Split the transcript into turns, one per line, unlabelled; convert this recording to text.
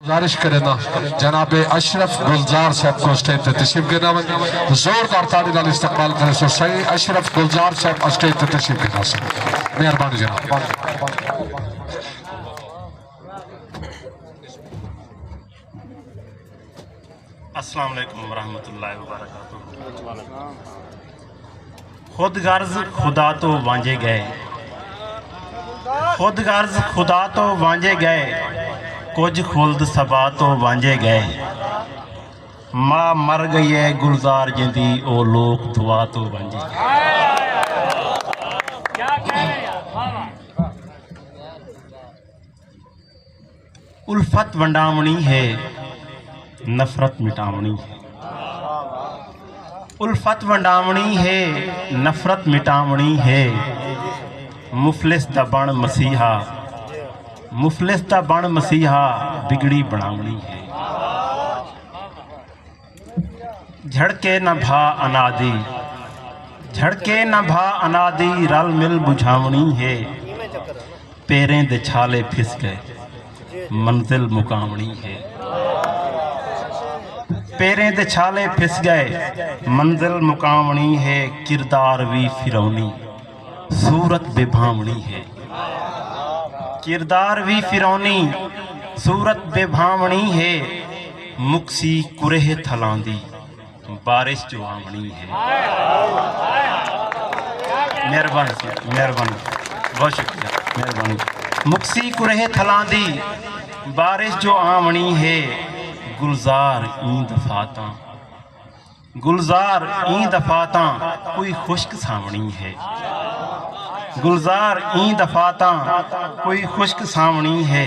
गुजारिश करें ना जनाब अशरफ गुलजार साहब को स्टेज पे तशरीफ गिरना जोरदार ताली नाल इस्तकबाल करें। सो सही अशरफ गुलजार साहब स्टेज पे तशरीफ गिरना से मेहरबानी जनाब।
अस्सलाम वालेकुम रहमतुल्लाहि व बरकातुहू। खुद गर्ज खुदा तो वांझे गए, खुद गर्ज खुदा तो वांझे गए, कुछ खुल्द सबा तो वांझे गए। माँ मर गई है गुलजार जिंदी ओ लोग दुआ तो वांझे उल्फत वंडामणी है नफरत मिटावनी है, उल्फत वंडावनी है नफरत मिटावनी है। मुफलिस दा बण मसीहा, मुफलिस दा बण मसीहा बिगड़ी बनावनी है। झड़के न भा अनादि, झड़के न भा अनादि रल मिल बुझावनी है। पैरें दे छाले फिस गए मंजिल मुकावनी है, पैरें दे छाले फिस गए मंजिल मुकावनी है। किरदार भी फिरौनी सूरत बेभावनी है, किरदार भी फिरौनी सूरत बेभावनी है। मुक्सी कुरेह थलांदी बारिश जो आवनी है। मेहरबानी मेहरबानी बहुत शुक्रिया मेहरबानी। मुक्सी कुरेह थलांदी बारिश जो आवनी है। गुलजार ई दफाता, गुलजार ई दफाता कोई खुश्क सावनी है। गुलजार ई दफाता कोई खुश्क सावनी है।